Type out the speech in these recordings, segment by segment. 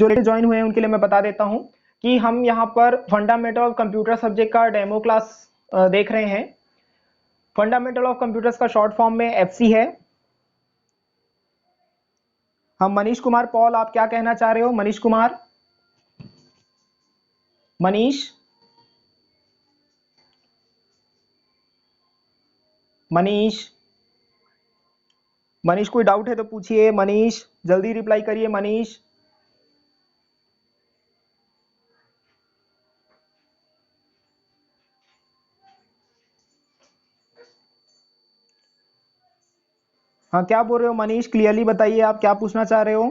जो latest join हुए हैं उनके लिए मैं बता देता हूं कि हम यहाँ पर फंडामेंटल ऑफ कंप्यूटर सब्जेक्ट का डेमो क्लास देख रहे हैं। फंडामेंटल ऑफ कंप्यूटर्स का शॉर्ट फॉर्म में एफसी है। हम मनीष कुमार पॉल, आप क्या कहना चाह रहे हो? मनीष कुमार, मनीष, मनीष, मनीष कोई डाउट है तो पूछिए। मनीष जल्दी रिप्लाई करिए। मनीष, हाँ क्या बोल रहे हो मनीष? क्लियरली बताइए आप क्या पूछना चाह रहे हो।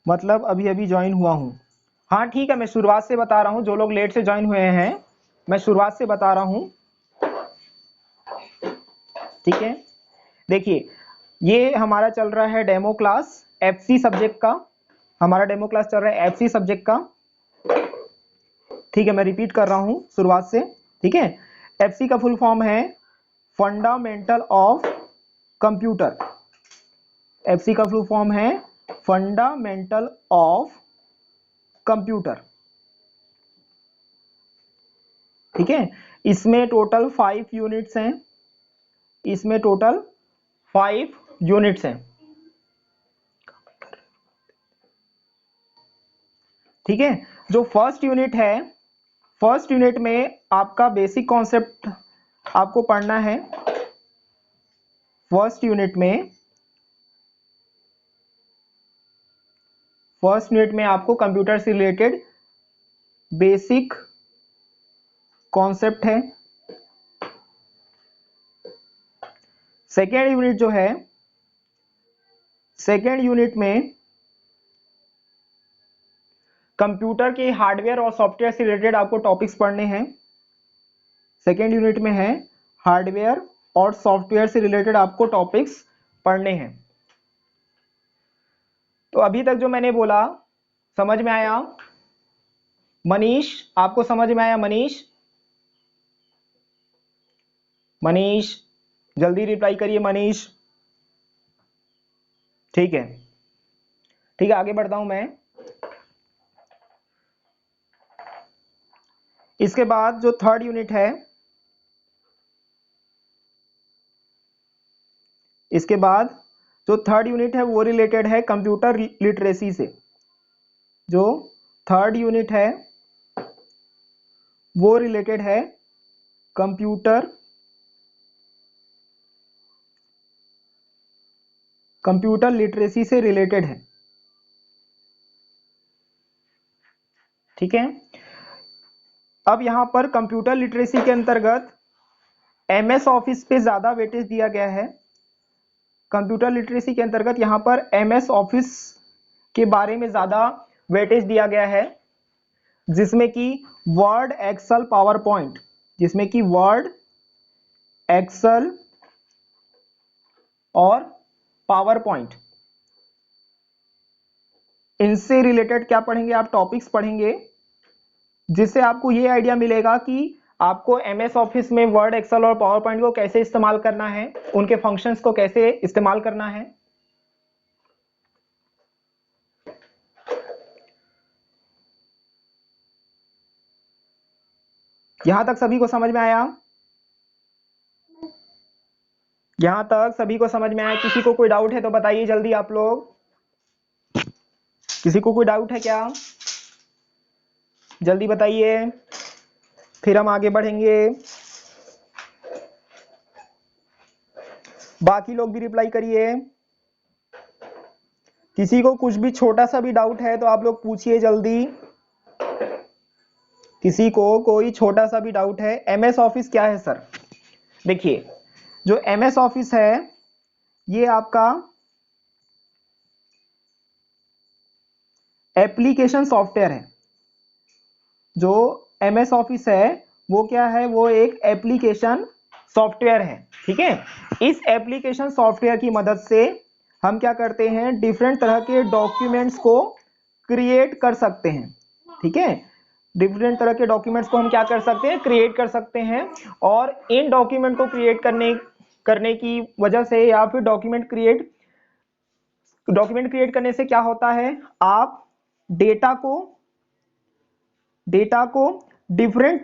मतलब अभी अभी ज्वाइन हुआ हूं। हाँ ठीक है, मैं शुरुआत से बता रहा हूं। जो लोग लेट से ज्वाइन हुए हैं मैं शुरुआत से बता रहा हूं, ठीक है। देखिए, ये हमारा चल रहा है डेमो क्लास एफसी सब्जेक्ट का। हमारा डेमो क्लास चल रहा है एफसी सब्जेक्ट का, ठीक है। मैं रिपीट कर रहा हूं शुरुआत से, ठीक है। एफसी का फुल फॉर्म है फंडामेंटल ऑफ कंप्यूटर। एफसी का फुल फॉर्म है फंडामेंटल ऑफ कंप्यूटर, ठीक है। इसमें टोटल 5 यूनिट्स हैं। इसमें टोटल 5 यूनिट्स हैं, ठीक है। जो फर्स्ट यूनिट है, फर्स्ट यूनिट में आपका बेसिक कॉन्सेप्ट आपको पढ़ना है। फर्स्ट यूनिट में आपको कंप्यूटर से रिलेटेड बेसिक कॉन्सेप्ट है। सेकेंड यूनिट जो है, सेकेंड यूनिट में कंप्यूटर के हार्डवेयर और सॉफ्टवेयर से रिलेटेड आपको टॉपिक्स पढ़ने हैं। सेकेंड यूनिट में है हार्डवेयर और सॉफ्टवेयर से रिलेटेड आपको टॉपिक्स पढ़ने हैं। तो अभी तक जो मैंने बोला समझ में आया? मनीष, आपको समझ में आया? मनीष, मनीष जल्दी रिप्लाई करिए। मनीष, ठीक है, ठीक है। आगे बढ़ता हूं मैं। इसके बाद जो थर्ड यूनिट है, इसके बाद जो थर्ड यूनिट है वो रिलेटेड है कंप्यूटर लिटरेसी से। जो थर्ड यूनिट है वो रिलेटेड है कंप्यूटर लिटरेसी से रिलेटेड है, ठीक है। अब यहां पर कंप्यूटर लिटरेसी के अंतर्गत एमएस ऑफिस पे ज्यादा वेटेज दिया गया है। कंप्यूटर लिटरेसी के अंतर्गत यहां पर एमएस ऑफिस के बारे में ज्यादा वेटेज दिया गया है, जिसमें कि वर्ड, एक्सेल, पावर पॉइंट, जिसमें कि वर्ड, एक्सेल और पावर पॉइंट, इनसे रिलेटेड क्या पढ़ेंगे आप? टॉपिक्स पढ़ेंगे, जिससे आपको ये आइडिया मिलेगा कि आपको एमएस ऑफिस में वर्ड, एक्सेल और पावर पॉइंट को कैसे इस्तेमाल करना है, उनके फंक्शंस को कैसे इस्तेमाल करना है। यहां तक सभी को समझ में आया? यहां तक सभी को समझ में आया? किसी को कोई डाउट है तो बताइए जल्दी आप लोग। किसी को कोई डाउट है क्या? जल्दी बताइए, फिर हम आगे बढ़ेंगे। बाकी लोग भी रिप्लाई करिए। किसी को कुछ भी छोटा सा भी डाउट है तो आप लोग पूछिए जल्दी। किसी को कोई छोटा सा भी डाउट है? एमएस ऑफिस क्या है सर? देखिए, जो एमएस ऑफिस है ये आपका एप्लीकेशन सॉफ्टवेयर है। जो एमएस ऑफिस है वो क्या है? वो एक एप्लीकेशन सॉफ्टवेयर है, ठीक है। इस एप्लीकेशन सॉफ्टवेयर की मदद से हम क्या करते हैं? डिफरेंट तरह के डॉक्यूमेंट्स को क्रिएट कर सकते हैं, ठीक है। डिफरेंट तरह के डॉक्यूमेंट्स को हम क्या कर सकते हैं? क्रिएट कर सकते हैं। और इन डॉक्यूमेंट को क्रिएट करने की वजह से या फिर डॉक्यूमेंट क्रिएट करने से क्या होता है, आप डेटा को डिफरेंट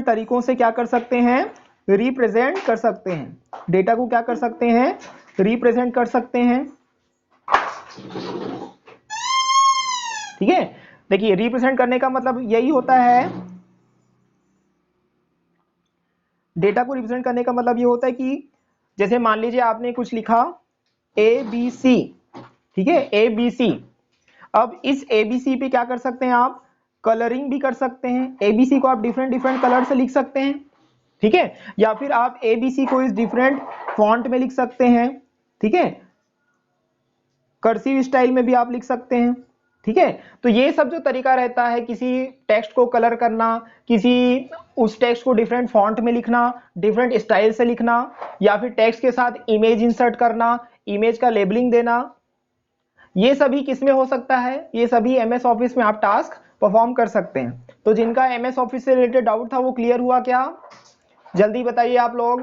तरीकों से क्या कर सकते हैं, रिप्रेजेंट कर सकते हैं। डेटा को क्या कर सकते हैं, रिप्रेजेंट कर सकते हैं। ठीक है, देखिए रिप्रेजेंट करने का मतलब यही होता है, डेटा को रिप्रेजेंट करने का मतलब ये होता है कि जैसे मान लीजिए आपने कुछ लिखा ABC, ठीक है, ABC। अब इस ABC पे क्या कर सकते हैं, आप कलरिंग भी कर सकते हैं। ABC को आप डिफरेंट कलर से लिख सकते हैं, ठीक है, या फिर आप ABC को इस डिफरेंट फॉन्ट में लिख सकते हैं, ठीक है, कर्सिव स्टाइल में भी आप लिख सकते हैं। ठीक है, तो ये सब जो तरीका रहता है किसी टेक्स्ट को कलर करना, किसी उस टेक्स्ट को डिफरेंट फॉन्ट में लिखना, डिफरेंट स्टाइल से लिखना, या फिर टेक्स्ट के साथ इमेज इंसर्ट करना, इमेज का लेबलिंग देना, ये सभी किसमें हो सकता है, ये सभी एमएस ऑफिस में आप टास्क परफॉर्म कर सकते हैं। तो जिनका एमएस ऑफिस से रिलेटेड डाउट था वो क्लियर हुआ क्या, जल्दी बताइए आप लोग,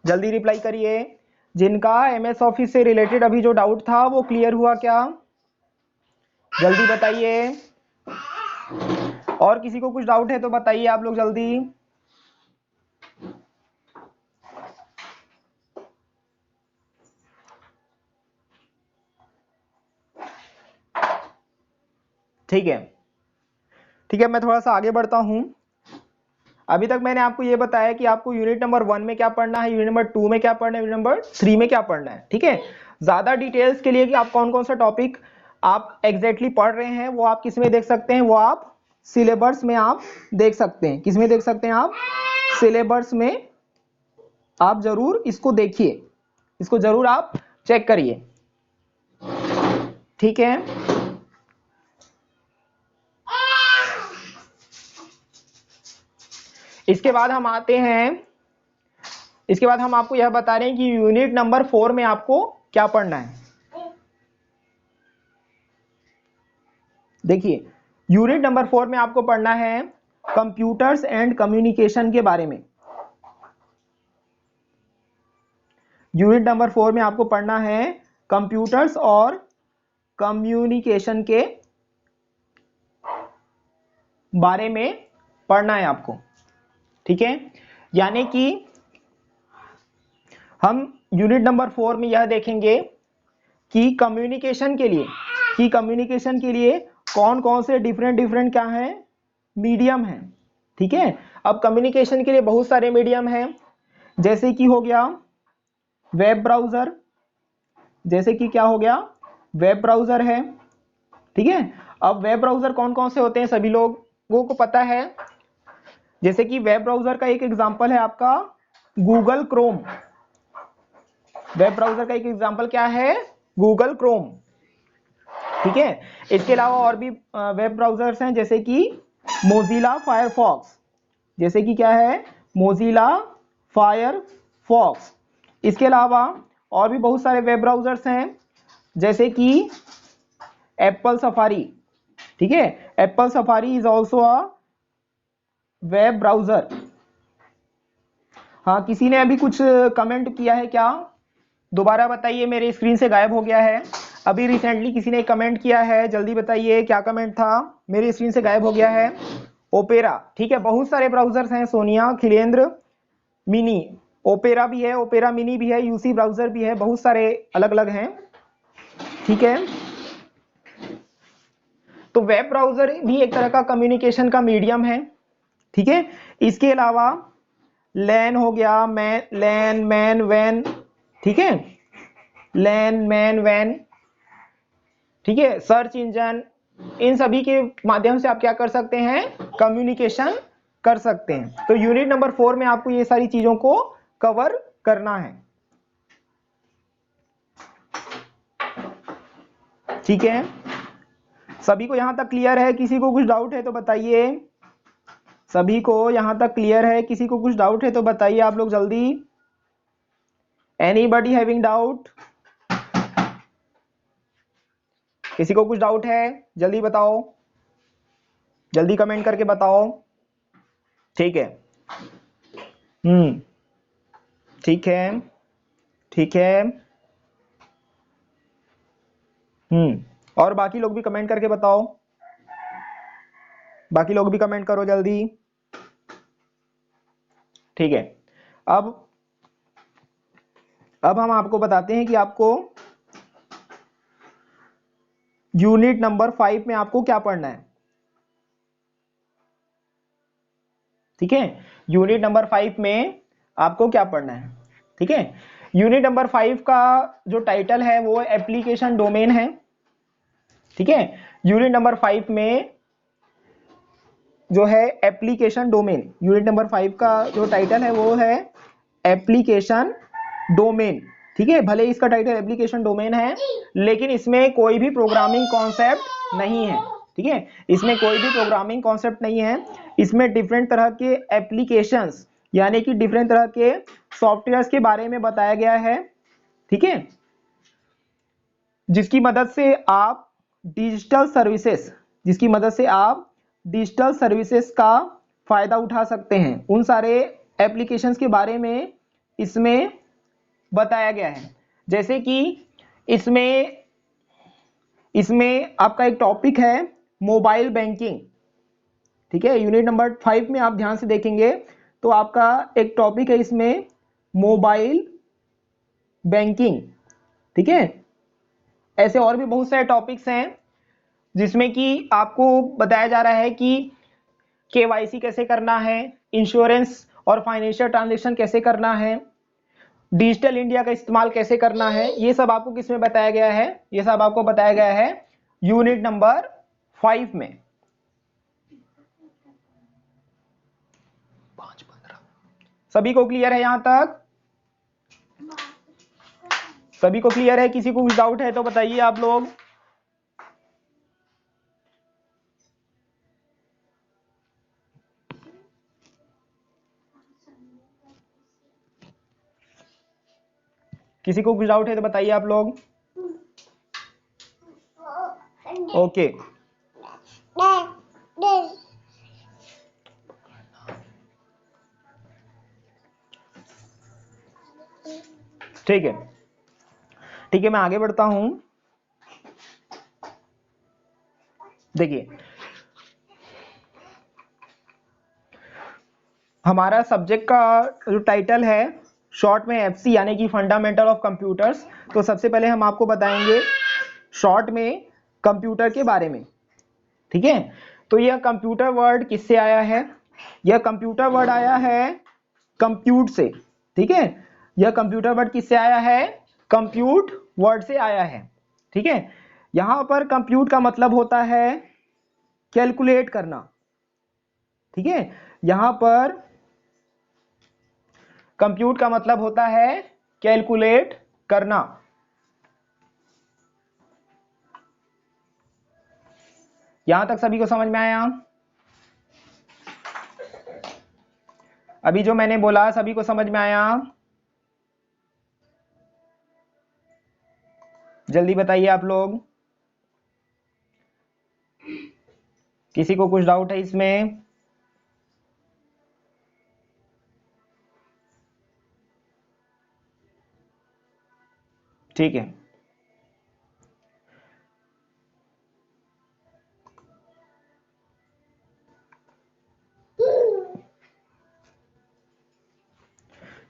जल्दी रिप्लाई करिए। जिनका एमएस ऑफिस से रिलेटेड अभी जो डाउट था वो क्लियर हुआ क्या, जल्दी बताइए। और किसी को कुछ डाउट है तो बताइए आप लोग जल्दी। ठीक है, ठीक है, मैं थोड़ा सा आगे बढ़ता हूं। अभी तक मैंने आपको ये बताया कि आपको यूनिट नंबर 1 में क्या पढ़ना है, यूनिट नंबर 2 में क्या पढ़ना है, यूनिट नंबर 3 में क्या पढ़ना है। ठीक है, ज्यादा डिटेल्स के लिए कि आप कौन कौन सा टॉपिक आप एग्जैक्टली पढ़ रहे हैं वो आप किस में देख सकते हैं, वो आप सिलेबस में आप देख सकते हैं। किस में देख सकते हैं आप, सिलेबस में आप जरूर इसको देखिए, इसको जरूर आप चेक करिए। ठीक है, इसके बाद हम आते हैं, इसके बाद हम आपको यह बता रहे हैं कि यूनिट नंबर 4 में आपको क्या पढ़ना है। देखिए यूनिट नंबर 4 में आपको पढ़ना है कंप्यूटर्स एंड कम्युनिकेशन के बारे में। यूनिट नंबर 4 में आपको पढ़ना है कंप्यूटर्स और कम्युनिकेशन के बारे में पढ़ना है आपको। ठीक है, यानी कि हम यूनिट नंबर 4 में यह देखेंगे कि कम्युनिकेशन के लिए कौन कौन से डिफरेंट क्या है, मीडियम है। ठीक है, अब कम्युनिकेशन के लिए बहुत सारे मीडियम हैं, जैसे कि हो गया वेब ब्राउजर, जैसे कि क्या हो गया, वेब ब्राउजर है। ठीक है, अब वेब ब्राउजर कौन कौन से होते हैं सभी लोगों को पता है। जैसे कि वेब ब्राउजर का एक एग्जांपल है आपका गूगल क्रोम। वेब ब्राउजर का एक एग्जांपल क्या है, गूगल क्रोम। ठीक है, इसके अलावा और भी वेब ब्राउजर्स हैं, जैसे कि मोजिला फायरफॉक्स, जैसे कि क्या है, मोजिला फायरफॉक्स। इसके अलावा और भी बहुत सारे वेब ब्राउजर्स हैं, जैसे कि एप्पल सफारी। ठीक है, Apple safari is also a web browser. हाँ, किसी ने अभी कुछ कमेंट किया है क्या, दोबारा बताइए, मेरे स्क्रीन से गायब हो गया है। अभी रिसेंटली किसी ने कमेंट किया है, जल्दी बताइए क्या कमेंट था, मेरी स्क्रीन से गायब हो गया है। ओपेरा, ठीक है, बहुत सारे ब्राउजर्स हैं, सोनिया, खिलेंद्र, मिनी, ओपेरा भी है, ओपेरा मिनी भी है, यूसी ब्राउजर भी है, बहुत सारे अलग अलग हैं। ठीक है, तो वेब ब्राउजर भी एक तरह का कम्युनिकेशन का मीडियम है। ठीक है, इसके अलावा लैन हो गया, लैन, मैन, वैन। ठीक है, लैन, मैन, वैन। ठीक है, सर्च इंजन, इन सभी के माध्यम से आप क्या कर सकते हैं, कम्युनिकेशन कर सकते हैं। तो यूनिट नंबर 4 में आपको ये सारी चीजों को कवर करना है। ठीक है, सभी को यहां तक क्लियर है, किसी को कुछ डाउट है तो बताइए। सभी को यहां तक क्लियर है, किसी को कुछ डाउट है तो बताइए आप लोग जल्दी। एनीबॉडी हैविंग डाउट, किसी को कुछ डाउट है जल्दी बताओ, जल्दी कमेंट करके बताओ। ठीक है, ठीक है, ठीक है। और बाकी लोग भी कमेंट करके बताओ, बाकी लोग भी कमेंट करो जल्दी। ठीक है, अब हम आपको बताते हैं कि आपको यूनिट नंबर 5 में आपको क्या पढ़ना है। ठीक है, यूनिट नंबर 5 में आपको क्या पढ़ना है। ठीक है, यूनिट नंबर 5 का जो टाइटल है वो एप्लीकेशन डोमेन है। ठीक है, यूनिट नंबर 5 में जो है एप्लीकेशन डोमेन, यूनिट नंबर 5 का जो टाइटल है वो है एप्लीकेशन डोमेन। ठीक है, भले इसका टाइटल एप्लीकेशन डोमेन है लेकिन इसमें कोई भी प्रोग्रामिंग कॉन्सेप्ट नहीं है। ठीक है, इसमें कोई भी प्रोग्रामिंग कॉन्सेप्ट नहीं है। इसमें डिफरेंट तरह के एप्लीकेशंस यानी कि डिफरेंट तरह के सॉफ्टवेयर्स के बारे में बताया गया है। ठीक है, जिसकी मदद से आप डिजिटल सर्विसेज जिसकी मदद से आप डिजिटल सर्विसेज का फायदा उठा सकते हैं। उन सारे एप्लीकेशंस के बारे में इसमें बताया गया है। जैसे कि इसमें इसमें आपका एक टॉपिक है मोबाइल बैंकिंग। ठीक है, यूनिट नंबर 5 में आप ध्यान से देखेंगे तो आपका एक टॉपिक है इसमें मोबाइल बैंकिंग। ठीक है, ऐसे और भी बहुत सारे टॉपिक्स हैं जिसमें कि आपको बताया जा रहा है कि केवाईसी कैसे करना है, इंश्योरेंस और फाइनेंशियल ट्रांजैक्शन कैसे करना है, डिजिटल इंडिया का इस्तेमाल कैसे करना है। ये सब आपको किस में बताया गया है, ये सब आपको बताया गया है यूनिट नंबर 5 में। 5-15 सभी को क्लियर है? यहां तक सभी को क्लियर है? किसी को कुछ डाउट है तो बताइए आप लोग। किसी को कुछ डाउट है तो बताइए आप लोग। ओके, ठीक है, ठीक है, मैं आगे बढ़ता हूं। देखिए, हमारा सब्जेक्ट का जो टाइटल है शॉर्ट में एफसी यानी कि फंडामेंटल ऑफ कंप्यूटर्स। तो सबसे पहले हम आपको बताएंगे शॉर्ट में कंप्यूटर के बारे में। ठीक है, तो यह कंप्यूटर वर्ड किससे आया है? यह कंप्यूटर वर्ड आया है कंप्यूट से। ठीक है, यह कंप्यूटर वर्ड किससे आया है? कंप्यूट वर्ड से आया है। ठीक है, यहां पर कंप्यूट का मतलब होता है कैलकुलेट करना। ठीक है, यहां पर कंप्यूट का मतलब होता है कैलकुलेट करना। यहां तक सभी को समझ में आया? अभी जो मैंने बोला सभी को समझ में आया? जल्दी बताइए आप लोग, किसी को कुछ डाउट है इसमें? ठीक है,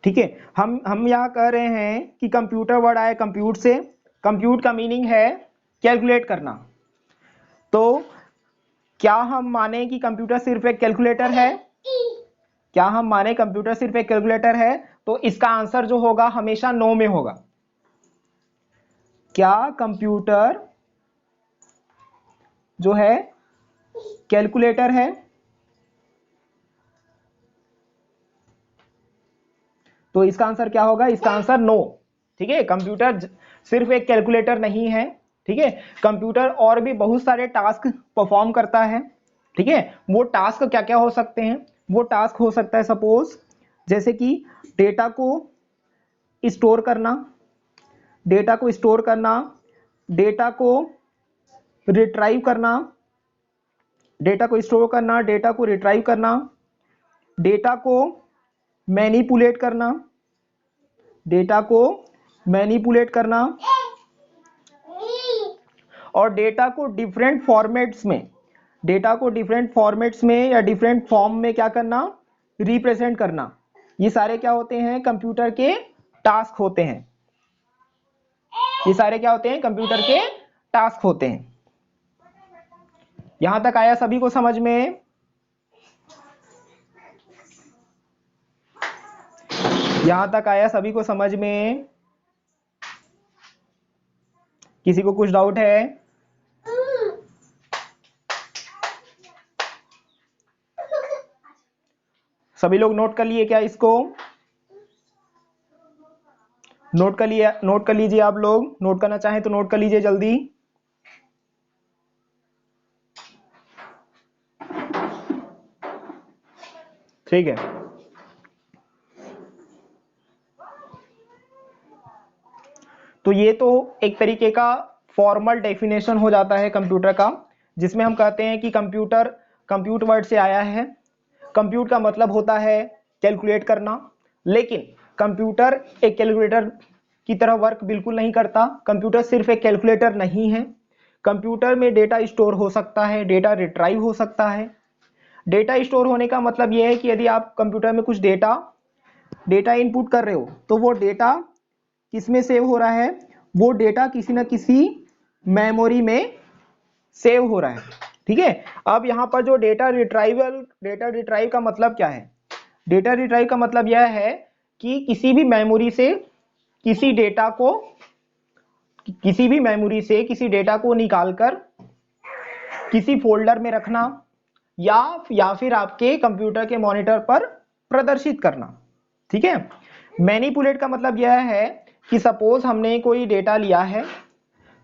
ठीक है, हम यहां कह रहे हैं कि कंप्यूटर वर्ड आया कंप्यूट से। कंप्यूट का मीनिंग है कैलकुलेट करना। तो क्या हम माने कि कंप्यूटर सिर्फ एक कैलकुलेटर है? क्या हम माने कंप्यूटर सिर्फ एक कैलकुलेटर है? तो इसका आंसर जो होगा हमेशा नो में होगा। क्या कंप्यूटर जो है कैलकुलेटर है? तो इसका आंसर क्या होगा? इसका आंसर नो। ठीक है, कंप्यूटर सिर्फ एक कैलकुलेटर नहीं है। ठीक है, कंप्यूटर और भी बहुत सारे टास्क परफॉर्म करता है। ठीक है, वो टास्क क्या क्या हो सकते हैं? वो टास्क हो सकता है सपोज जैसे कि डेटा को स्टोर करना, डेटा को स्टोर करना, डेटा को रिट्राइव करना, डेटा को स्टोर करना, डेटा को रिट्राइव करना, डेटा को मैनिपुलेट करना, डेटा को मैनिपुलेट करना, और डेटा को डिफरेंट फॉर्मेट्स में, डेटा को डिफरेंट फॉर्मेट्स में या डिफरेंट फॉर्म में क्या करना, रिप्रेजेंट करना। ये सारे क्या होते हैं, कंप्यूटर के टास्क होते हैं। ये सारे क्या होते हैं, कंप्यूटर के टास्क होते हैं। यहां तक आया सभी को समझ में? यहां तक आया सभी को समझ में? किसी को कुछ डाउट है? सभी लोग नोट कर लिए क्या इसको? नोट कर लिए, नोट कर लीजिए। आप लोग नोट करना चाहें तो नोट कर लीजिए जल्दी। ठीक है, तो ये तो एक तरीके का फॉर्मल डेफिनेशन हो जाता है कंप्यूटर का, जिसमें हम कहते हैं कि कंप्यूटर कंप्यूट वर्ड से आया है। कंप्यूट का मतलब होता है कैलकुलेट करना, लेकिन कंप्यूटर एक कैलकुलेटर की तरह वर्क बिल्कुल नहीं करता। कंप्यूटर सिर्फ एक कैलकुलेटर नहीं है। कंप्यूटर में डेटा स्टोर हो सकता है, डेटा रिट्राइव हो सकता है। डेटा स्टोर होने का मतलब यह है कि यदि आप कंप्यूटर में कुछ डेटा इनपुट कर रहे हो, तो वो डेटा किस में सेव हो रहा है, वो डेटा किसी ना किसी मेमोरी में सेव हो रहा है। ठीक है, अब यहां पर जो डेटा रिट्राइव का मतलब क्या है? डेटा रिट्राइव का मतलब यह है कि किसी भी मेमोरी से किसी डेटा को निकालकर किसी फोल्डर में रखना, या फिर आपके कंप्यूटर के मॉनिटर पर प्रदर्शित करना। ठीक है, मैनिपुलेट का मतलब यह है कि सपोज हमने कोई डेटा लिया है,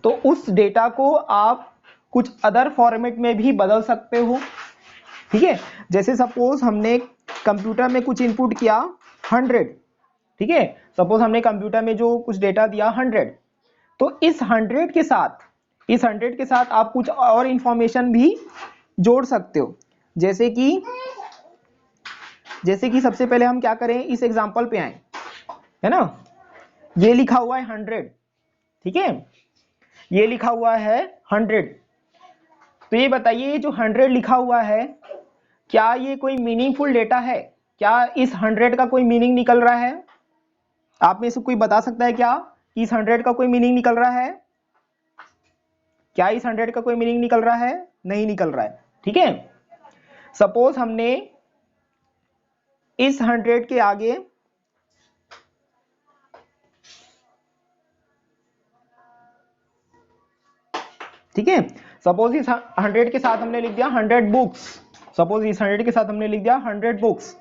तो उस डेटा को आप कुछ अदर फॉर्मेट में भी बदल सकते हो। ठीक है, जैसे सपोज हमने कंप्यूटर में कुछ इनपुट किया 100। ठीक है, सपोज हमने कंप्यूटर में जो कुछ डेटा दिया 100, तो इस 100 के साथ आप कुछ और इंफॉर्मेशन भी जोड़ सकते हो। जैसे कि सबसे पहले हम क्या करें, इस एग्जांपल पे आए, है ना। ये लिखा हुआ है 100, ठीक है, ये लिखा हुआ है 100। तो ये बताइए, जो 100 लिखा हुआ है, क्या ये कोई मीनिंगफुल डेटा है? क्या इस 100 का कोई मीनिंग निकल रहा है? आप में से कोई बता सकता है क्या कि इस 100 का कोई मीनिंग निकल रहा है? क्या इस 100 का कोई मीनिंग निकल रहा है? नहीं निकल रहा है। ठीक है, सपोज हमने इस 100 के आगे ठीक है, सपोज इस 100 के साथ हमने लिख दिया 100 बुक्स। सपोज इस 100 के साथ हमने लिख दिया 100 बुक्स।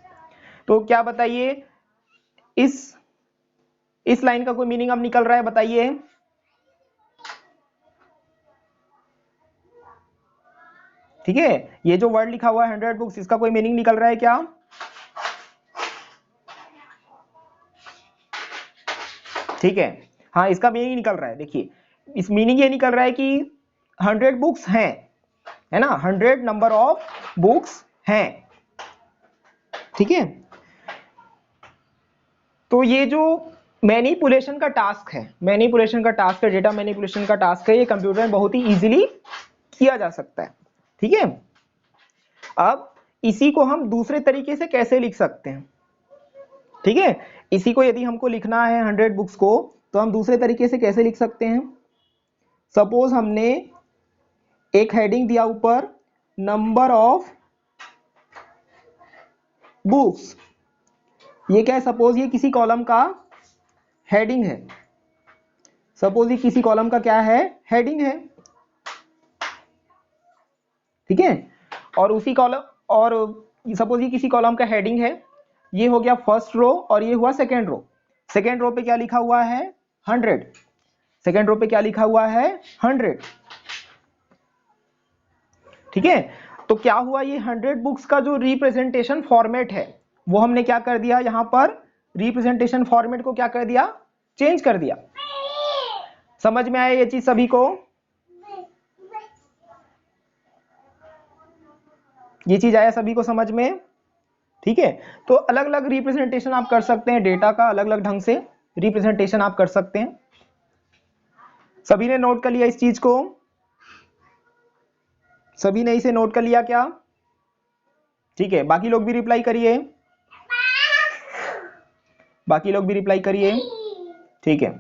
तो क्या बताइए, इस लाइन का कोई मीनिंग अब निकल रहा है? बताइए। ठीक है, ये जो वर्ड लिखा हुआ है 100 बुक्स, इसका कोई मीनिंग निकल रहा है क्या? ठीक है, हाँ, इसका मीनिंग निकल रहा है। देखिए, इस मीनिंग ये निकल रहा है कि 100 बुक्स हैं, है ना, 100 नंबर ऑफ बुक्स हैं। ठीक है, तो ये जो मैनिपुलेशन का टास्क है, डेटा मैनिपुलेशन का टास्क है, ये कंप्यूटर में बहुत ही इजीली किया जा सकता है। ठीक है, अब इसी को हम दूसरे तरीके से कैसे लिख सकते हैं? ठीक है, इसी को यदि हमको लिखना है 100 बुक्स को, तो हम दूसरे तरीके से कैसे लिख सकते हैं? सपोज हमने एक हेडिंग दिया ऊपर, नंबर ऑफ बुक्स। ये क्या है? सपोज ये किसी कॉलम का हेडिंग है। सपोज ये किसी कॉलम का क्या है? हेडिंग है। ठीक है, और उसी कॉलम, और सपोज ये किसी कॉलम का हेडिंग है, ये हो गया फर्स्ट रो और ये हुआ सेकेंड रो। सेकेंड रो पे क्या लिखा हुआ है? 100। सेकेंड रो पे क्या लिखा हुआ है? 100। ठीक है, तो क्या हुआ, ये 100 बुक्स का जो रिप्रेजेंटेशन फॉर्मेट है, वो हमने क्या कर दिया, यहां पर रिप्रेजेंटेशन फॉर्मेट को क्या कर दिया? चेंज कर दिया। समझ में आया ये चीज सभी को? ये चीज आया सभी को समझ में? ठीक है, तो अलग अलग रिप्रेजेंटेशन आप कर सकते हैं, डेटा का अलग अलग ढंग से रिप्रेजेंटेशन आप कर सकते हैं। सभी ने नोट कर लिया इस चीज को? सभी ने इसे नोट कर लिया क्या? ठीक है, बाकी लोग भी रिप्लाई करिए, बाकी लोग भी रिप्लाई करिए। ठीक है,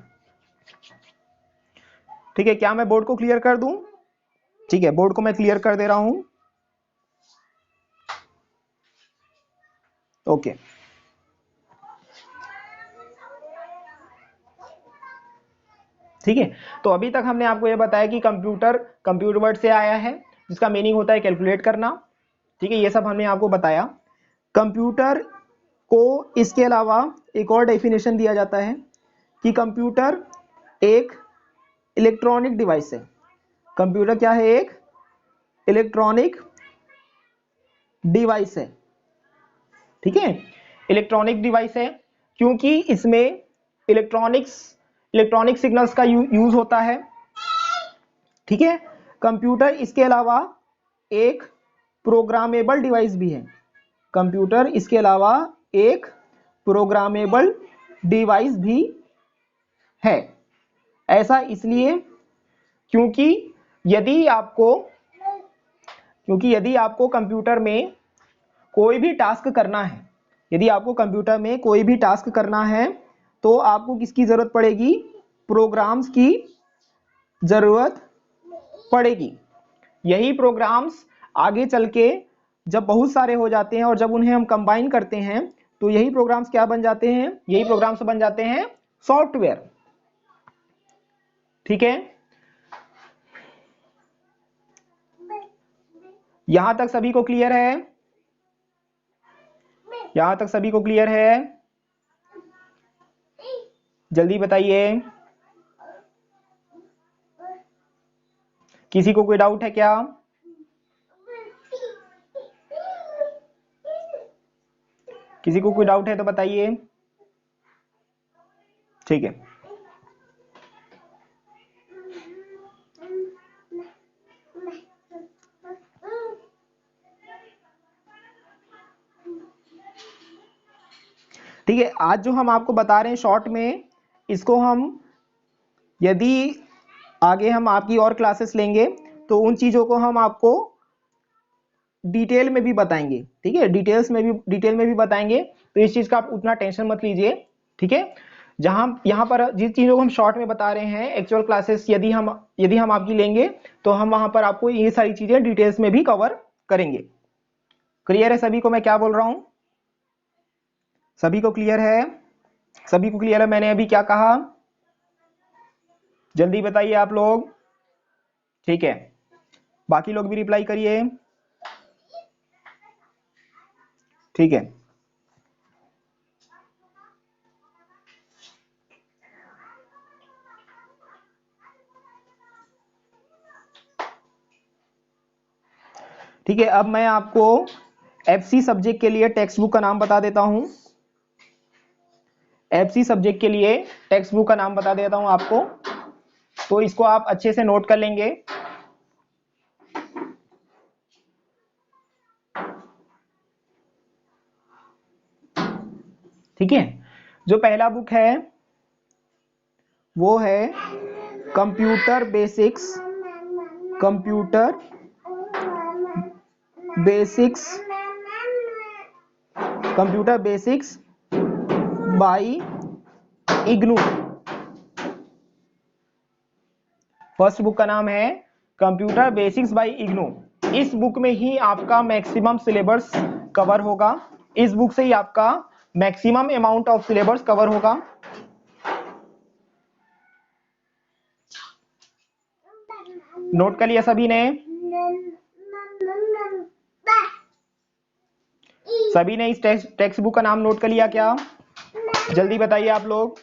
ठीक है, क्या मैं बोर्ड को क्लियर कर दूं? ठीक है, बोर्ड को मैं क्लियर कर दे रहा हूं। ओके, ठीक है, तो अभी तक हमने आपको यह बताया कि कंप्यूटर वर्ड से आया है, जिसका मीनिंग होता है कैलकुलेट करना। ठीक है, ये सब हमने आपको बताया। कंप्यूटर को इसके अलावा एक और डेफिनेशन दिया जाता है कि कंप्यूटर एक इलेक्ट्रॉनिक डिवाइस है। कंप्यूटर क्या है? एक इलेक्ट्रॉनिक डिवाइस है। ठीक है, इलेक्ट्रॉनिक डिवाइस है क्योंकि इसमें इलेक्ट्रॉनिक सिग्नल्स का यूज होता है। ठीक है, कंप्यूटर इसके अलावा एक प्रोग्रामेबल डिवाइस भी है। कंप्यूटर इसके अलावा एक प्रोग्रामेबल डिवाइस भी है। ऐसा इसलिए क्योंकि यदि आपको कंप्यूटर में कोई भी टास्क करना है, यदि आपको कंप्यूटर में कोई भी टास्क करना है तो आपको किसकी जरूरत पड़ेगी? प्रोग्राम्स की जरूरत पड़ेगी। यही प्रोग्राम्स आगे चल के जब बहुत सारे हो जाते हैं और जब उन्हें हम कंबाइन करते हैं तो यही प्रोग्राम्स क्या बन जाते हैं? यही प्रोग्राम्स बन जाते हैं सॉफ्टवेयर। ठीक है, यहां तक सभी को क्लियर है? यहां तक सभी को क्लियर है? जल्दी बताइए, किसी को कोई डाउट है क्या? किसी को कोई डाउट है तो बताइए। ठीक है, ठीक है, आज जो हम आपको बता रहे हैं शॉर्ट में, इसको हम यदि आगे हम आपकी और क्लासेस लेंगे तो उन चीजों को हम आपको डिटेल में भी बताएंगे। ठीक है, डिटेल में भी बताएंगे, तो इस चीज का आप उतना टेंशन मत लीजिए। ठीक है, जहां यहाँ पर जिस चीजों को हम शॉर्ट में बता रहे हैं, एक्चुअल क्लासेस यदि हम आपकी लेंगे तो हम वहां पर आपको ये सारी चीजें डिटेल्स में भी कवर करेंगे। क्लियर है सभी को मैं क्या बोल रहा हूं? सभी को क्लियर है? सभी को क्लियर है मैंने अभी क्या कहा? जल्दी बताइए आप लोग। ठीक है, बाकी लोग भी रिप्लाई करिए। ठीक है, ठीक है, अब मैं आपको एफसी सब्जेक्ट के लिए टेक्स्ट बुक का नाम बता देता हूं। एफसी सब्जेक्ट के लिए टेक्स्ट बुक का नाम बता देता हूं आपको, तो इसको आप अच्छे से नोट कर लेंगे। ठीक है, जो पहला बुक है वो है computer basics by IGNOU. First book का नाम है कंप्यूटर बेसिक्स बाय इग्नू। इस बुक में ही आपका मैक्सिमम सिलेबस कवर होगा। इस बुक से ही आपका maximum amount of syllabus cover होगा। नोट कर लिया सभी ने? सभी ने इस टेक्स्ट बुक का नाम नोट कर लिया क्या? जल्दी बताइए आप लोग।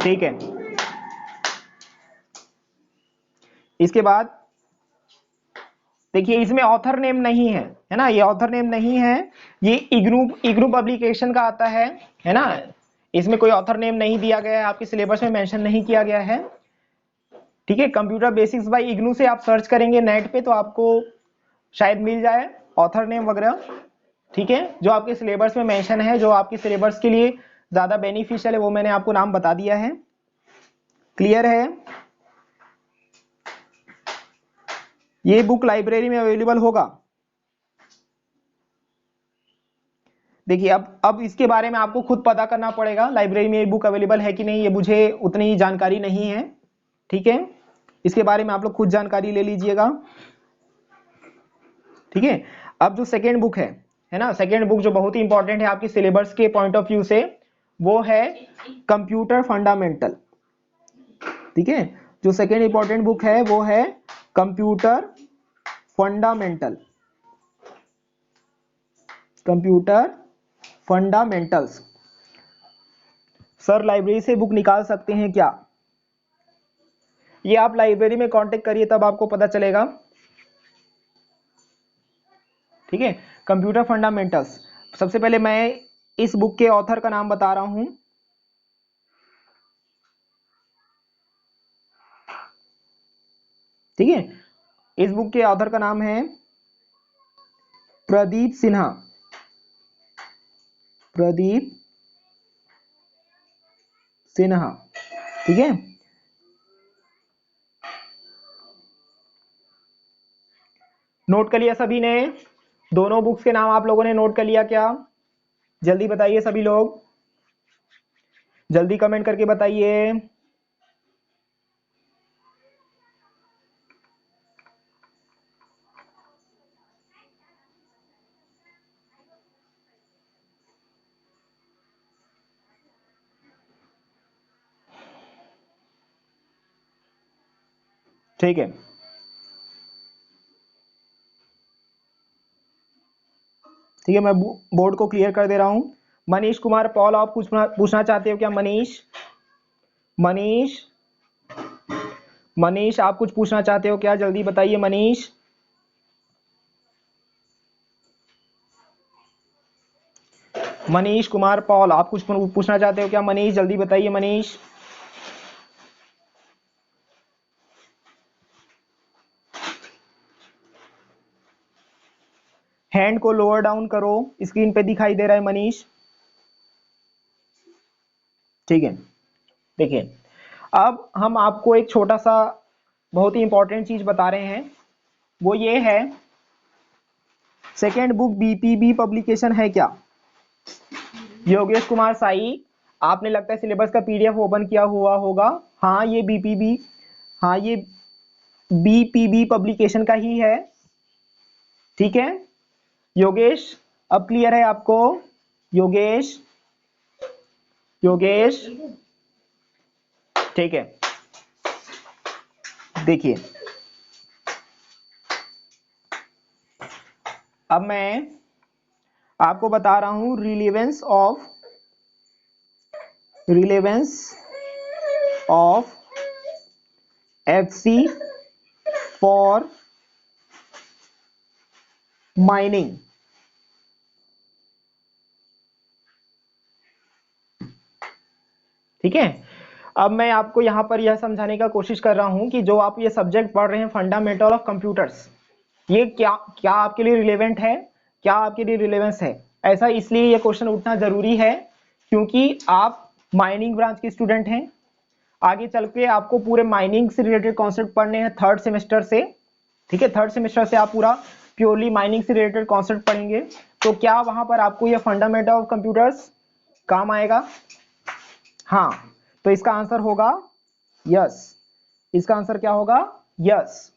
ठीक है, इसके बाद देखिए इसमें ऑथर नेम नहीं है ना, ये ऑथर नेम नहीं है, ये इग्नू पब्लिकेशन का आता है ना। इसमें कोई ऑथर नेम नहीं दिया गया है, आपके सिलेबस में मेंशन नहीं किया गया है। ठीक है, कंप्यूटर बेसिक्स बाय इग्नू से आप सर्च करेंगे नेट पे तो आपको शायद मिल जाए ऑथर नेम वगैरह। ठीक है, जो आपके सिलेबस में मेंशन है, जो आपके सिलेबस के लिए ज्यादा बेनिफिशियल है, वो मैंने आपको नाम बता दिया है। क्लियर है? ये बुक लाइब्रेरी में अवेलेबल होगा। देखिए अब इसके बारे में आपको खुद पता करना पड़ेगा, लाइब्रेरी में ये बुक अवेलेबल है कि नहीं, ये मुझे उतनी जानकारी नहीं है। ठीक है, इसके बारे में आप लोग खुद जानकारी ले लीजिएगा। ठीक है, अब जो सेकेंड बुक है ना, सेकेंड बुक जो बहुत ही इंपॉर्टेंट है आपकी सिलेबस के पॉइंट ऑफ व्यू से, वो है कंप्यूटर फंडामेंटल। ठीक है, जो सेकेंड इंपॉर्टेंट बुक है वो है computer fundamental, computer fundamentals. Sir library से बुक निकाल सकते हैं क्या? ये आप लाइब्रेरी में कांटेक्ट करिए तब आपको पता चलेगा। ठीक है, कंप्यूटर फंडामेंटल्स। सबसे पहले मैं इस बुक के ऑथर का नाम बता रहा हूं। ठीक है, इस बुक के ऑथर का नाम है प्रदीप सिन्हा। प्रदीप सिन्हा। ठीक है, नोट कर लिया सभी ने? दोनों बुक्स के नाम आप लोगों ने नोट कर लिया क्या? जल्दी बताइए सभी लोग, जल्दी कमेंट करके बताइए। ठीक है, ठीक है, मैं बोर्ड को क्लियर कर दे रहा हूं। मनीष कुमार पॉल, आप कुछ पूछना चाहते हो क्या? मनीष, मनीष, मनीष आप कुछ पूछना चाहते हो क्या? जल्दी बताइए मनीष। मनीष कुमार पॉल, आप कुछ पूछना चाहते हो क्या? मनीष जल्दी बताइए मनीष। हैंड को लोअर डाउन करो, स्क्रीन पे दिखाई दे रहा है मनीष। ठीक है, देखिए अब हम आपको एक छोटा सा बहुत ही इंपॉर्टेंट चीज बता रहे हैं, वो ये है सेकेंड बुक बीपीबी पब्लिकेशन है क्या? योगेश कुमार साई, आपने लगता है सिलेबस का पीडीएफ ओपन किया हुआ होगा। हाँ ये बीपीबी, हाँ ये बीपीबी पब्लिकेशन का ही है। ठीक है योगेश, अब क्लियर है आपको? योगेश, योगेश, ठीक है, देखिए अब मैं आपको बता रहा हूं relevance of FC for mining. ठीक है, अब मैं आपको यहां पर यह समझाने का कोशिश कर रहा हूं कि जो आप ये सब्जेक्ट पढ़ रहे हैं फंडामेंटल ऑफ कंप्यूटर्स, ये क्या क्या आपके लिए रिलेवेंट है, क्या आपके लिए रिलेवेंस है? ऐसा इसलिए ये क्वेश्चन उठना जरूरी है क्योंकि आप माइनिंग ब्रांच के स्टूडेंट हैं। आगे चल के आपको पूरे माइनिंग से रिलेटेड कॉन्सेप्ट पढ़ने हैं थर्ड सेमेस्टर से। ठीक है, थर्ड सेमेस्टर से आप पूरा प्योरली माइनिंग से रिलेटेड कॉन्सेप्ट पढ़ेंगे। तो क्या वहां पर आपको ये फंडामेंटल ऑफ कंप्यूटर्स काम आएगा? हाँ, तो इसका आंसर होगा यस। इसका आंसर क्या होगा? यस।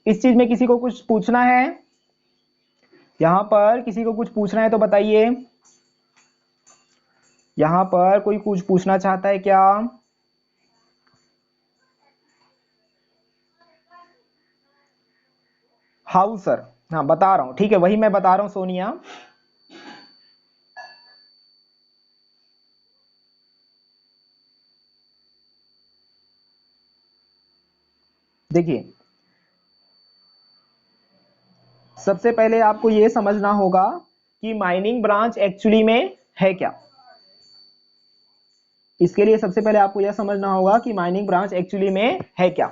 इस चीज में किसी को कुछ पूछना है? यहां पर किसी को कुछ पूछना है तो बताइए। यहां पर कोई कुछ पूछना चाहता है क्या? हाउ सर, हाँ बता रहा हूं, ठीक है वही मैं बता रहा हूं सोनिया। देखिए सबसे पहले आपको यह समझना होगा कि माइनिंग ब्रांच एक्चुअली में है क्या। इसके लिए सबसे पहले आपको यह समझना होगा कि माइनिंग ब्रांच एक्चुअली में है क्या।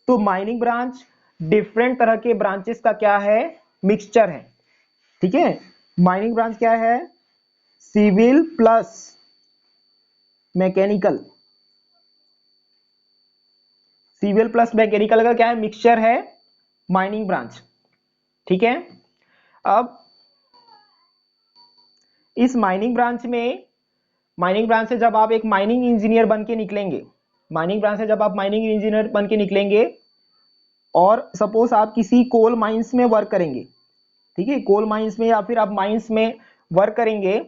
तो माइनिंग ब्रांच डिफरेंट तरह के ब्रांचेस का क्या है? मिक्सचर है। ठीक है, माइनिंग ब्रांच क्या है, civil plus mechanical, civil plus mechanical का क्या है, मिक्सचर है माइनिंग ब्रांच। ठीक है, अब इस माइनिंग ब्रांच में, माइनिंग ब्रांच से जब आप एक माइनिंग इंजीनियर बन के निकलेंगे, माइनिंग ब्रांच से जब आप माइनिंग इंजीनियर बन के निकलेंगे और सपोज आप किसी कोल माइंस में वर्क करेंगे, ठीक है, कोल माइंस में या फिर आप माइंस में वर्क करेंगे,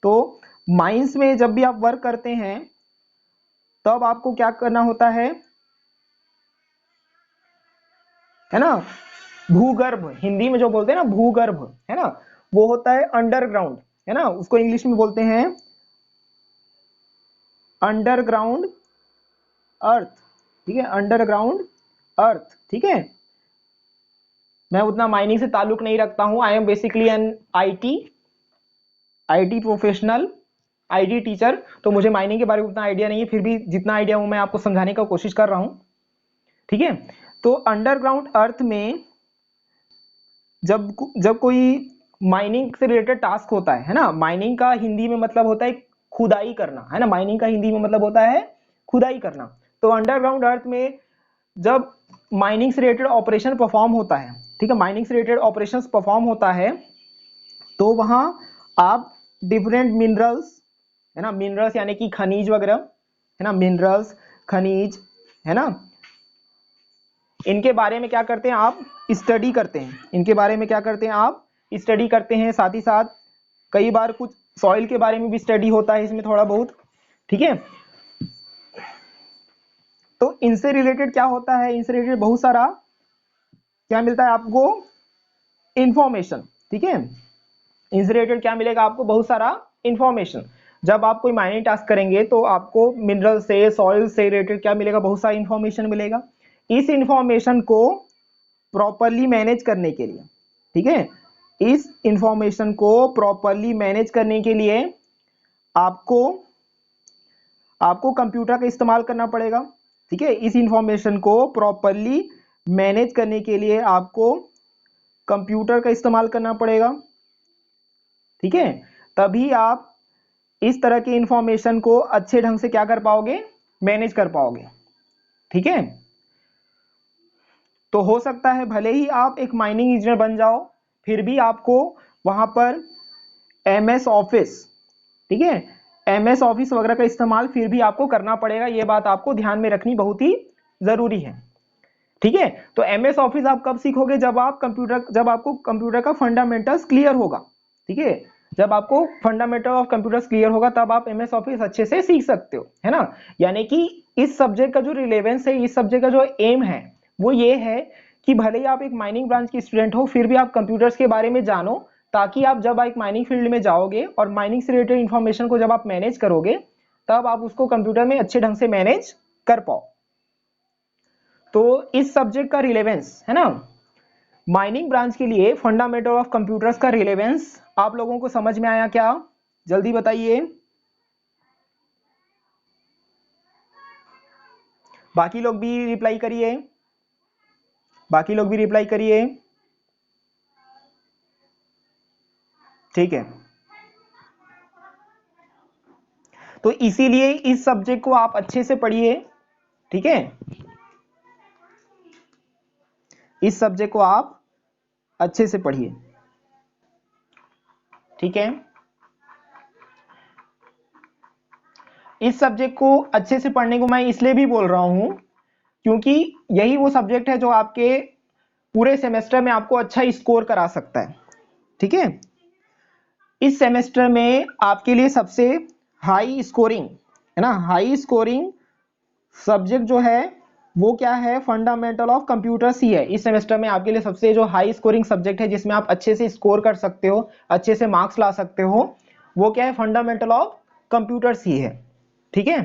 तो माइंस में जब भी आप वर्क करते हैं तब आपको क्या करना होता है ना, भूगर्भ, हिंदी में जो बोलते हैं ना भूगर्भ, है ना, वो होता है अंडरग्राउंड, है ना, उसको इंग्लिश में बोलते हैं अंडरग्राउंड अर्थ। ठीक है, अंडरग्राउंड अर्थ। ठीक है, मैं उतना माइनिंग से ताल्लुक नहीं रखता हूं, I am basically an IT professional, IT teacher, तो मुझे माइनिंग के बारे में उतना आइडिया नहीं है, फिर भी जितना आइडिया हूं मैं आपको समझाने का कोशिश कर रहा हूं। ठीक है, तो अंडरग्राउंड अर्थ में जब जब कोई माइनिंग से रिलेटेड टास्क होता है ना, माइनिंग का हिंदी में मतलब होता है खुदाई करना, है ना, माइनिंग का हिंदी में मतलब होता है खुदाई करना। तो अंडरग्राउंड अर्थ में जब माइनिंग से रिलेटेड ऑपरेशन परफॉर्म होता है, ठीक है, माइनिंग से रिलेटेड ऑपरेशंस परफॉर्म होता है, तो वहां आप डिफरेंट मिनरल्स, है ना, मिनरल्स यानी कि खनिज वगैरह, है ना, मिनरल्स, खनिज, है ना, इनके बारे में क्या करते हैं आप, स्टडी करते हैं, इनके बारे में क्या करते हैं आप, स्टडी करते हैं। साथ ही साथ कई बार कुछ सॉइल के बारे में भी स्टडी होता है इसमें थोड़ा बहुत। ठीक है, तो इनसे रिलेटेड क्या होता है, इनसे रिलेटेड बहुत सारा क्या मिलता है आपको, इंफॉर्मेशन। ठीक है, इनसे रिलेटेड क्या मिलेगा आपको, बहुत सारा इंफॉर्मेशन। जब आप कोई माइनिंग टास्क करेंगे तो आपको मिनरल से, सॉइल से रिलेटेड क्या मिलेगा, बहुत सारा इंफॉर्मेशन मिलेगा। इस इंफॉर्मेशन को प्रॉपरली मैनेज करने के लिए, ठीक है, इस इंफॉर्मेशन को प्रॉपरली मैनेज करने के लिए आपको आपको कंप्यूटर का इस्तेमाल करना पड़ेगा। ठीक है, इस इंफॉर्मेशन को प्रॉपरली मैनेज करने के लिए आपको कंप्यूटर का इस्तेमाल करना पड़ेगा। ठीक है, तभी आप इस तरह की इंफॉर्मेशन को अच्छे ढंग से क्या कर पाओगे, मैनेज कर पाओगे। ठीक है, तो हो सकता है भले ही आप एक माइनिंग इंजीनियर बन जाओ, फिर भी आपको वहां पर एमएस ऑफिस, ठीक है, एमएस ऑफिस वगैरह का इस्तेमाल फिर भी आपको करना पड़ेगा। यह बात आपको ध्यान में रखनी बहुत ही जरूरी है। ठीक है, तो एमएस ऑफिस आप कब सीखोगे, जब आपको कंप्यूटर का फंडामेंटल्स क्लियर होगा। ठीक है, जब आपको फंडामेंटल ऑफ कंप्यूटर्स क्लियर होगा तब आप एमएस ऑफिस अच्छे से सीख सकते हो, है ना। यानी कि इस सब्जेक्ट का जो रिलेवेंस है, इस सब्जेक्ट का जो एम है वो ये है कि भले ही आप एक माइनिंग ब्रांच की स्टूडेंट हो, फिर भी आप कंप्यूटर्स के बारे में जानो, ताकि आप जब एक माइनिंग फील्ड में जाओगे और माइनिंग से रिलेटेड इंफॉर्मेशन को जब आप मैनेज करोगे तब आप उसको कंप्यूटर में अच्छे ढंग से मैनेज कर पाओ। तो इस सब्जेक्ट का रिलेवेंस, है ना, माइनिंग ब्रांच के लिए फंडामेंटल ऑफ कंप्यूटर्स का रिलेवेंस आप लोगों को समझ में आया क्या, जल्दी बताइए। बाकी लोग भी रिप्लाई करिए, बाकी लोग भी रिप्लाई करिए। ठीक है, तो इसीलिए इस सब्जेक्ट को आप अच्छे से पढ़िए। ठीक है, इस सब्जेक्ट को आप अच्छे से पढ़िए। ठीक है, इस सब्जेक्ट को अच्छे से पढ़ने को मैं इसलिए भी बोल रहा हूं क्योंकि यही वो सब्जेक्ट है जो आपके पूरे सेमेस्टर में आपको अच्छा स्कोर करा सकता है। ठीक है, इस सेमेस्टर में आपके लिए सबसे हाई स्कोरिंग, है ना, हाई स्कोरिंग सब्जेक्ट जो है वो क्या है, फंडामेंटल ऑफ कंप्यूटर्स ही है। इस सेमेस्टर में आपके लिए सबसे जो हाई स्कोरिंग सब्जेक्ट है, जिसमें आप अच्छे से स्कोर कर सकते हो, अच्छे से मार्क्स ला सकते हो, वो क्या है, फंडामेंटल ऑफ कंप्यूटर्स ही है। ठीक है,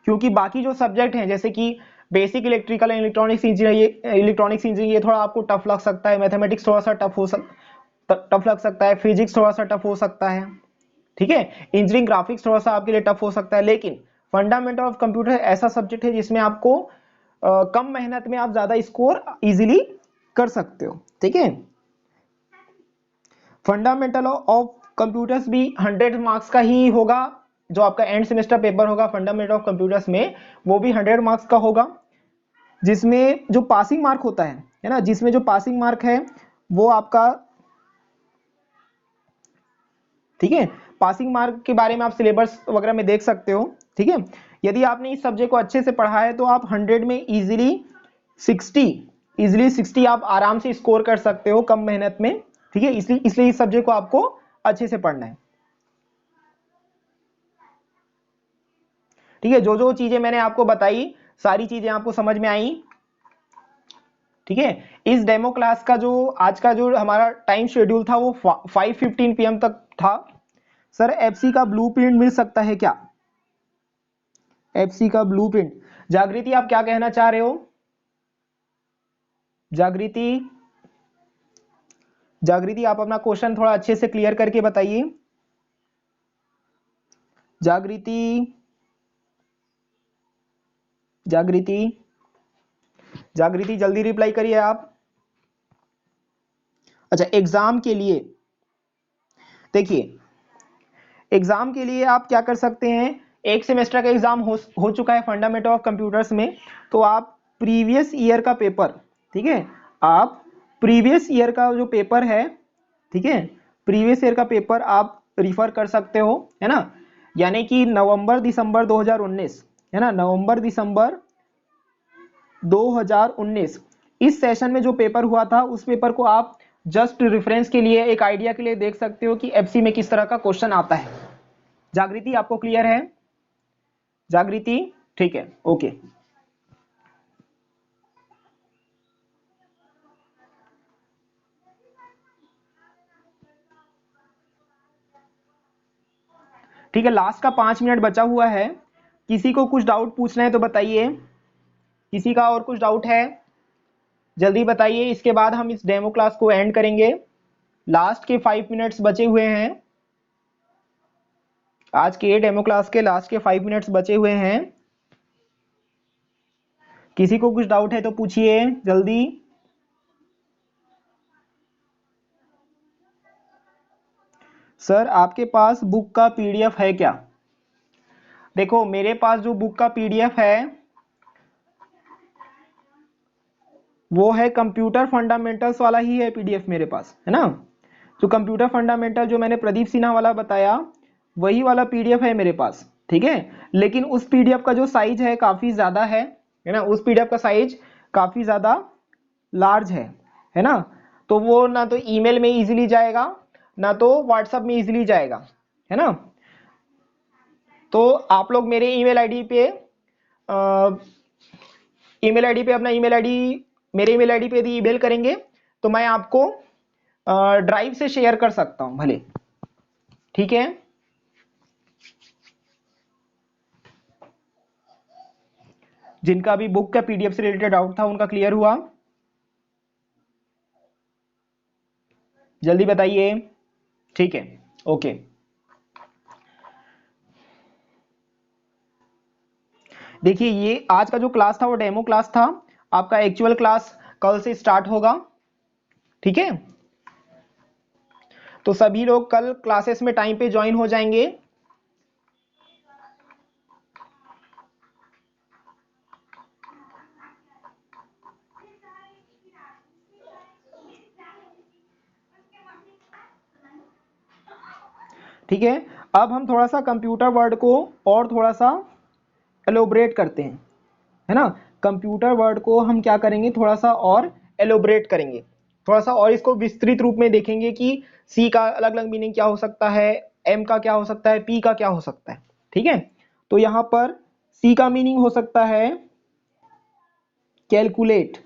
क्योंकि बाकी जो सब्जेक्ट हैं जैसे कि basic electrical and electronics engineering, ये थोड़ा आपको टफ लग सकता है, मैथमेटिक्स थोड़ा सा टफ लग सकता है, फिजिक्स थोड़ा सा टफ हो सकता है। ठीक है, इंजीनियरिंग ग्राफिक्स थोड़ा सा आपके लिए टफ हो सकता है, लेकिन फंडामेंटल ऑफ कंप्यूटर ऐसा सब्जेक्ट है जिसमें आपको कम मेहनत में आप ज्यादा स्कोर इजीली कर सकते हो। ठीक है, फंडामेंटल ऑफ कंप्यूटर्स भी 100 मार्क्स का ही होगा, जो आपका एंड सेमेस्टर पेपर होगा फंडामेंटल ऑफ कंप्यूटर्स में, वो भी 100 मार्क्स का होगा, जिसमें जो पासिंग मार्क होता है ना, जिसमें जो पासिंग मार्क है वो आपका, ठीक है, पासिंग मार्क के बारे में आप सिलेबस वगैरह में देख सकते हो। ठीक है, यदि आपने इस सब्जेक्ट को अच्छे से पढ़ा है तो आप 100 में इजीली 60 आप आराम से स्कोर कर सकते हो कम मेहनत में। ठीक है, इसलिए इस सब्जेक्ट को आपको अच्छे से पढ़ना है। ठीक है, जो जो चीजें मैंने आपको बताई सारी चीजें आपको समझ में आई। ठीक है, इस डेमो क्लास का जो आज का जो हमारा टाइम शेड्यूल था वो 5:15 PM तक था। सर एफसी का ब्लूप्रिंट मिल सकता है क्या? एफसी का ब्लूप्रिंट, जागृति आप क्या कहना चाह रहे हो? जागृति, जागृति आप अपना क्वेश्चन थोड़ा अच्छे से क्लियर करके बताइए। जागृति, जागृति, जागृति जल्दी रिप्लाई करिए आप। अच्छा, एग्जाम के लिए देखिए, एग्जाम के लिए आप क्या कर सकते हैं, एक सेमेस्टर का एग्जाम हो चुका है फंडामेंटल ऑफ कंप्यूटर्स में, तो आप प्रीवियस ईयर का पेपर, ठीक है, आप प्रीवियस ईयर का जो पेपर है, ठीक है, प्रीवियस ईयर का पेपर आप रिफर कर सकते हो, है ना, यानी कि नवंबर दिसंबर 2019, है ना, नवंबर दिसंबर 2019 इस सेशन में जो पेपर हुआ था उस पेपर को आप जस्ट रेफरेंस के लिए, एक आइडिया के लिए देख सकते हो कि एफसी में किस तरह का क्वेश्चन आता है। जागृति आपको क्लियर है? जागृति, ठीक है, ओके। ठीक है, लास्ट का 5 मिनट बचा हुआ है, किसी को कुछ डाउट पूछना है तो बताइए, किसी का और कुछ डाउट है जल्दी बताइए, इसके बाद हम इस डेमो क्लास को एंड करेंगे। लास्ट के 5 मिनट्स बचे हुए हैं, आज के डेमो क्लास के लास्ट के 5 मिनट्स बचे हुए हैं, किसी को कुछ डाउट है तो पूछिए जल्दी। सर आपके पास बुक का पीडीएफ है क्या? देखो मेरे पास जो बुक का पीडीएफ है वो है कंप्यूटर फंडामेंटल्स वाला ही है पीडीएफ मेरे पास, है ना, जो कंप्यूटर फंडामेंटल जो मैंने प्रदीप सिन्हा वाला बताया वही वाला पीडीएफ है मेरे पास। ठीक है, लेकिन उस पीडीएफ का जो साइज है काफी ज्यादा है ना, उस पीडीएफ का साइज काफी ज्यादा लार्ज है ना, तो वो ना तो ईमेल में इजीली जाएगा ना तो व्हाट्सएप में इजीली जाएगा, है ना, तो आप लोग मेरे ईमेल आईडी पे अपना ईमेल आईडी, मेरे ईमेल आईडी पे यदि ईमेल करेंगे तो मैं आपको ड्राइव से शेयर कर सकता हूं भले। ठीक है, जिनका भी बुक का पीडीएफ से रिलेटेड डाउट था उनका क्लियर हुआ, जल्दी बताइए। ठीक है, ओके। देखिए ये आज का जो क्लास था वो डेमो क्लास था, आपका एक्चुअल क्लास कल से स्टार्ट होगा। ठीक है, तो सभी लोग कल क्लासेस में टाइम पे ज्वाइन हो जाएंगे। ठीक है, अब हम थोड़ा सा कंप्यूटर वर्ड को और थोड़ा सा एलोबरेट करते हैं, है ना, कंप्यूटर वर्ड को हम क्या करेंगे, थोड़ा सा और एलोबरेट करेंगे, थोड़ा सा और इसको विस्तृत रूप में देखेंगे कि सी का अलग अलग मीनिंग क्या हो सकता है, एम का क्या हो सकता है, पी का क्या हो सकता है। ठीक है, तो यहां पर सी का मीनिंग हो सकता है कैलकुलेट,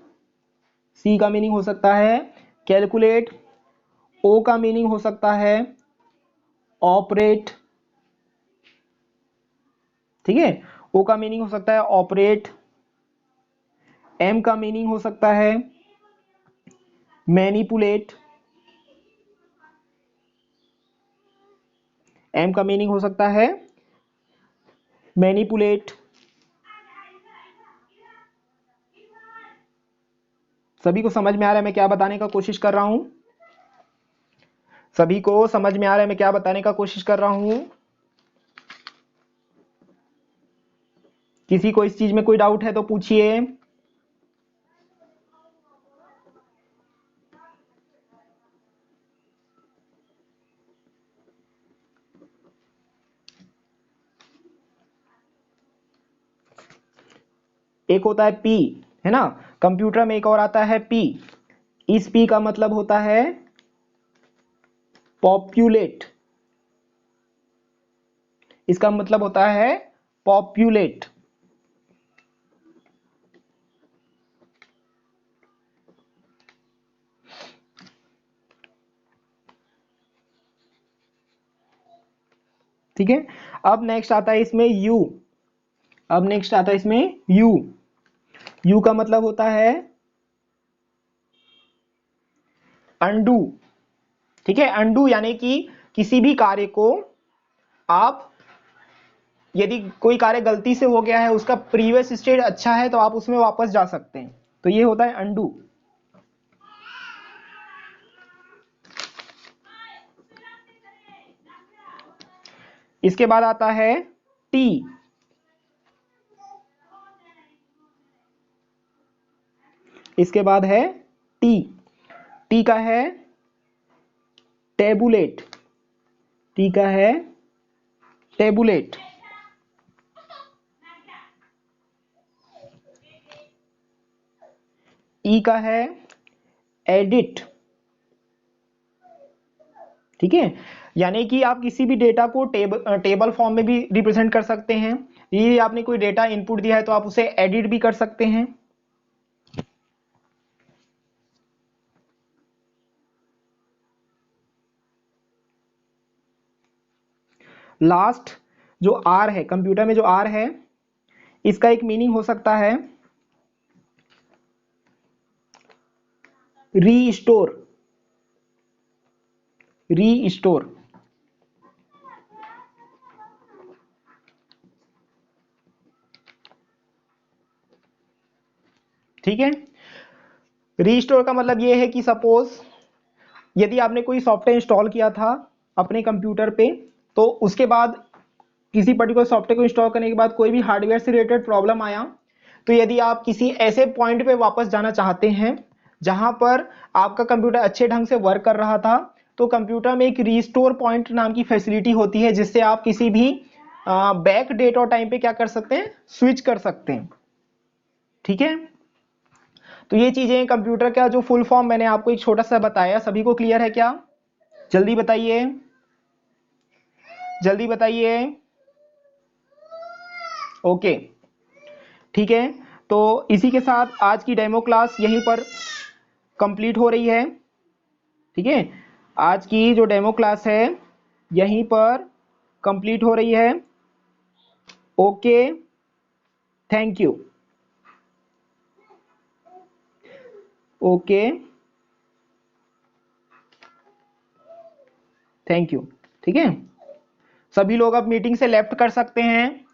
सी का मीनिंग हो सकता है कैलकुलेट, ओ का मीनिंग हो सकता है ऑपरेट, ठीक है, ओ का मीनिंग हो सकता है ऑपरेट, एम का मीनिंग हो सकता है मैनिपुलेट, एम का मीनिंग हो सकता है मैनिपुलेट, सभी को समझ में आ रहा है मैं क्या बताने का कोशिश कर रहा हूं? सभी को समझ में आ रहा है मैं क्या बताने का कोशिश कर रहा हूं? किसी को इस चीज में कोई डाउट है तो पूछिए। एक होता है पी, है ना, कंप्यूटर में एक और आता है पी। इस पी का मतलब होता है पॉपुलेट। इसका मतलब होता है पॉपुलेट। ठीक है। अब नेक्स्ट आता है इसमें यू। अब नेक्स्ट आता है इसमें यू। यू का मतलब होता है अंडू। ठीक है, अंडू यानी कि किसी भी कार्य को आप, यदि कोई कार्य गलती से हो गया है, उसका प्रीवियस स्टेट अच्छा है तो आप उसमें वापस जा सकते हैं, तो ये होता है अंडू। इसके बाद आता है टी। इसके बाद है टी। टी का है टेबुलेट। टी का है टेबुलेट। ई का है एडिट। ठीक है, यानी कि आप किसी भी डेटा को टेबल फॉर्म में भी रिप्रेजेंट कर सकते हैं। ये आपने कोई डेटा इनपुट दिया है तो आप उसे एडिट भी कर सकते हैं। लास्ट जो आर है, कंप्यूटर में जो आर है, इसका एक मीनिंग हो सकता है रीस्टोर। रीस्टोर। ठीक है, रीस्टोर का मतलब यह है कि सपोज यदि आपने कोई सॉफ्टवेयर इंस्टॉल किया था अपने कंप्यूटर पे, तो उसके बाद किसी पर्टिकुलर सॉफ्टवेयर को इंस्टॉल करने के बाद कोई भी हार्डवेयर से रिलेटेड प्रॉब्लम आया, तो यदि आप किसी ऐसे पॉइंट पे वापस जाना चाहते हैं जहां पर आपका कंप्यूटर अच्छे ढंग से वर्क कर रहा था, तो कंप्यूटर में एक रीस्टोर पॉइंट नाम की फैसिलिटी होती है, जिससे आप किसी भी बैक डेट और टाइम पे क्या कर सकते हैं, स्विच कर सकते हैं। ठीक है, तो ये चीजें कंप्यूटर का जो फुल फॉर्म मैंने आपको एक छोटा सा बताया, सभी को क्लियर है क्या? जल्दी बताइए, जल्दी बताइए। ओके, ठीक है, तो इसी के साथ आज की डेमो क्लास यहीं पर कंप्लीट हो रही है। ठीक है, आज की जो डेमो क्लास है यहीं पर कंप्लीट हो रही है। Okay, thank you. Okay, thank you. ठीक है, सभी लोग अब मीटिंग से लेफ्ट कर सकते हैं।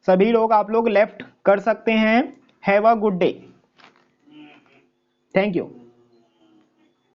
सभी लोग, आप लोग लेफ्ट कर सकते हैं। Have a good day. Thank you.